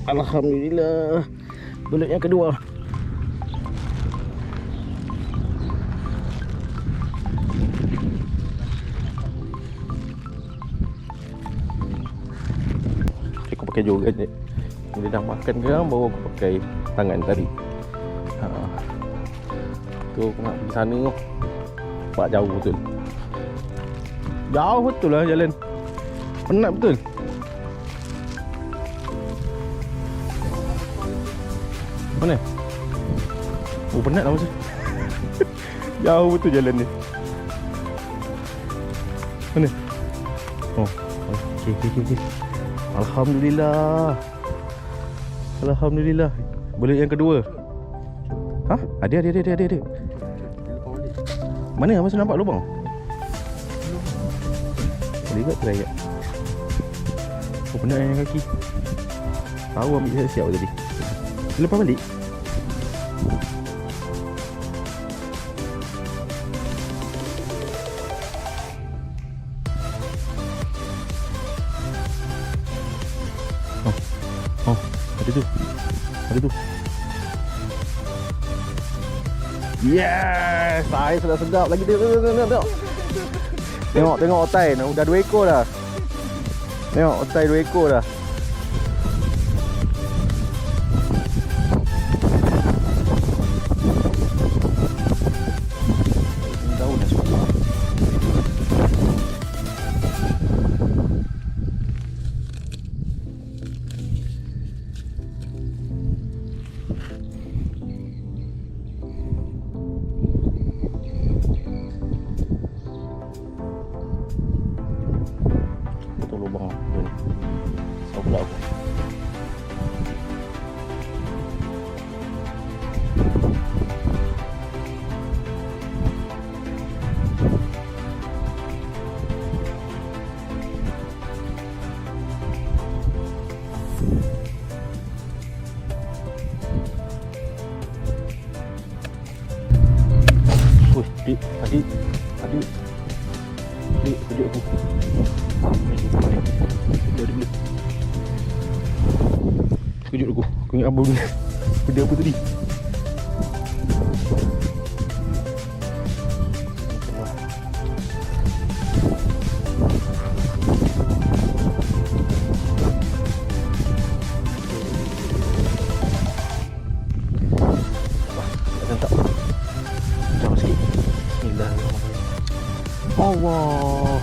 Alhamdulillah. Belut yang kedua. Aku pakai juga je. Bila dah makan sekarang baru aku pakai tangan tarik. Tu aku nak pergi sana tu. Nampak jauh betul. Jauh betul lah jalan. Penat betul. Mana? Oh penat lah masa. Jauh betul jalan ni. Mana? Oh, okey. Alhamdulillah. Alhamdulillah. Belut yang kedua. Hah? Ada. Mana masa nampak lubang? Boleh tak try kat? Oh penat yang kaki. Tahu ambil siap tadi. Lepas balik. Oh, ada tu. Yes, saya sudah sedap lagi. Tengok otai, dah 2 ekor dah. Tengok otai 2 ekor dah. Lubang ni. Sao pula aku. Woi, adik. Adik, kejut aku. Kejut aku. Aku ingat abang ni. Benda apa tadi? Tak. Jauh sikit. Bismillahirrahmanirrahim. Allah.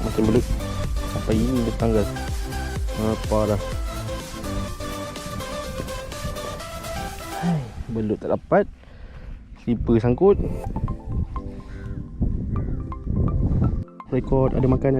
Macam belut sampai ini dia tanggal. Apa dah. Belut tak dapat. Slipper sangkut. Rekod ada makan.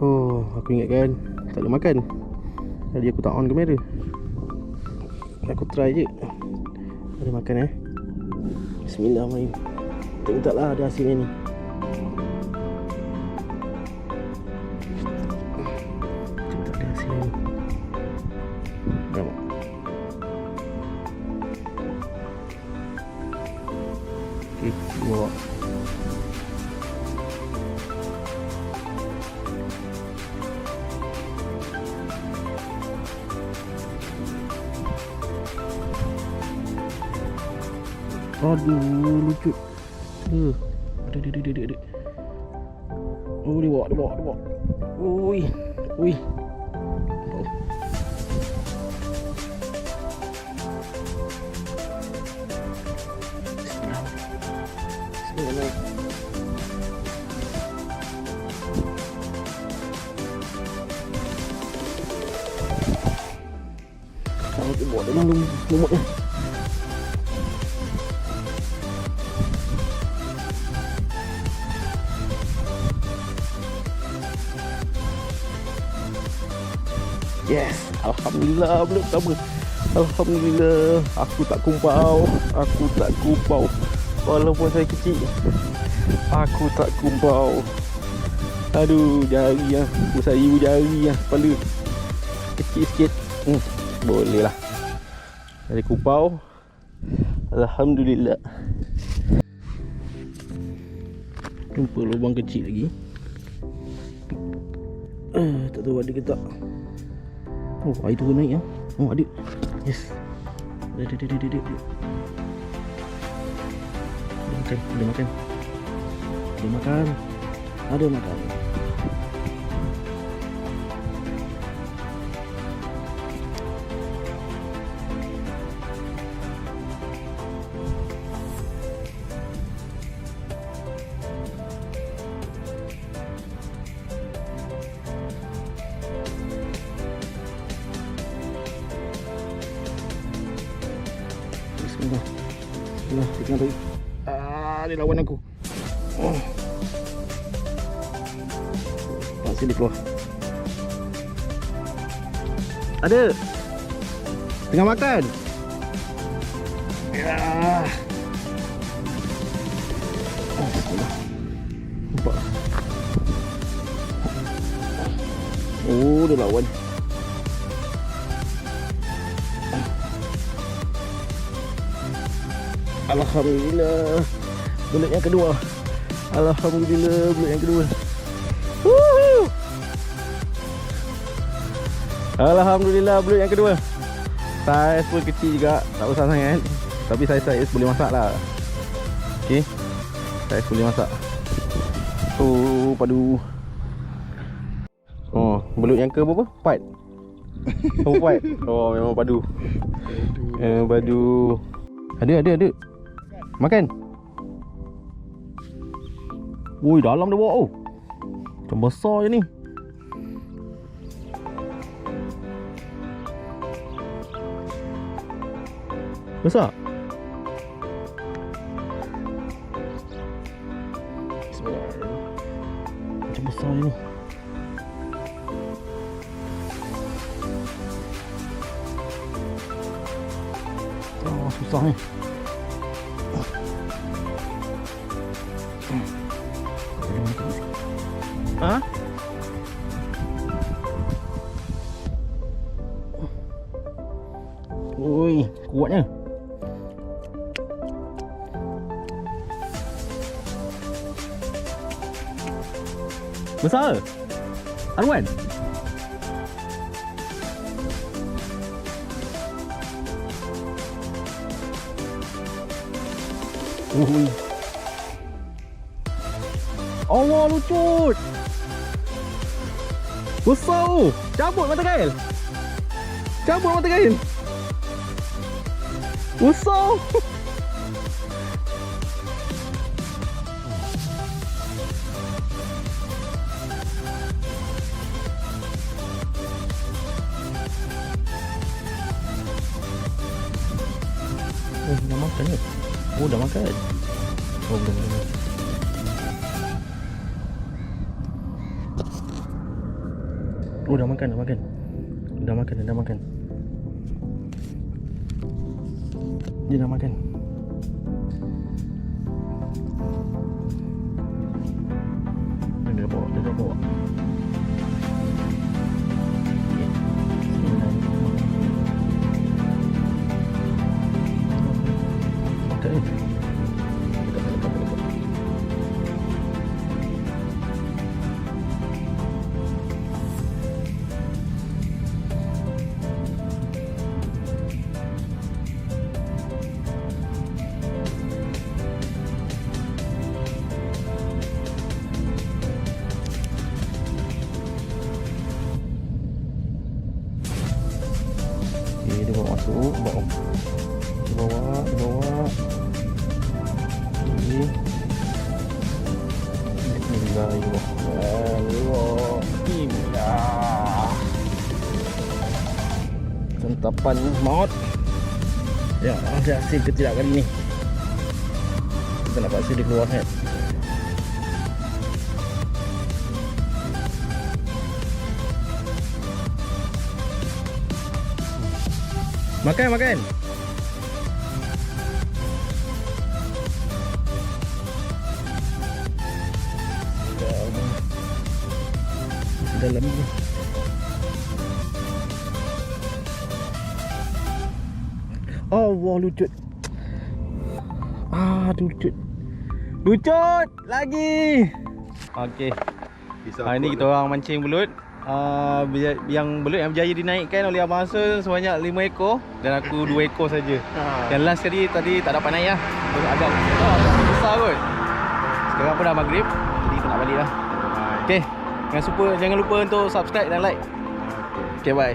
Oh, aku ingat kan tak ada makan. Tadi aku tak on kamera. Aku try je. Ada makan Bismillahirrahmanirrahim. Taklah ada hasilnya ni. Bawa. Aduh, lucu. Ada. Oh, dia bawa. Ui. Kita bawa dalam lumutnya. Yes, alhamdulillah belum pertama. Alhamdulillah, aku tak kumpau. Walaupun saya kecil, aku tak kumpau. Aduh, jari Pusat ibu jari kepala. Kecil sikit. Boleh lah. Dari kupau. Alhamdulillah. Jumpa lubang kecil lagi. Tak tahu ada ke tak. Oh, air turun naik ya. Oh, ada. Yes. Ada. Boleh makan. Ada makan. Bismillah, tengah tadi. Dia lawan aku. Sini keluar. Ada. Tengah makan. Ya. Nampak. Oh, dia lawan. Alhamdulillah. Belut yang kedua. Alhamdulillah, belut yang kedua. Woohoo! Alhamdulillah, belut yang kedua. Saiz pun kecil juga, tak besar sangat. Tapi saiz boleh masak lah. Okay, saiz boleh masak. Oh, padu. Oh, belut yang ke berapa? 4. Oh, 4. Oh, memang padu. Padu. Ada. Makan. Ui, dalam dia bawa. Oh, macam besar je ni. Besar. Bismillahirrahmanirrahim. Macam besar je ni. Oh, susah ni. Ha? Ui, kuatnya. Besar. Arwan. Allah, lucut. Besar tu. Cabut mata kail. Besar. Dah makan ke? Oh, dah makan. Oh, belum. Oh, dah makan. Dia dah makan. Dia dah bawa. Dia bawa masuk, bawa. Dia bawa. Ini. Bismillah. Santapan maut. Ya, ada hasil ke tidak kali ni? Kita nak paksa dia keluar kan? Makan. Dalam ni. Allah, lucut. Aduh, lucut. Lucut lagi. Okey. Ini kita orang mancing belut. Yang belut yang berjaya dinaikkan oleh Abang Hasan sebanyak 5 ekor dan aku 2 ekor saja. Yang last kali tadi tak dapat naik lah. Agak besar kot. Sekarang pun dah maghrib, jadi kita nak balik lah. Okey. Jangan lupa untuk subscribe dan like. Okay, bye.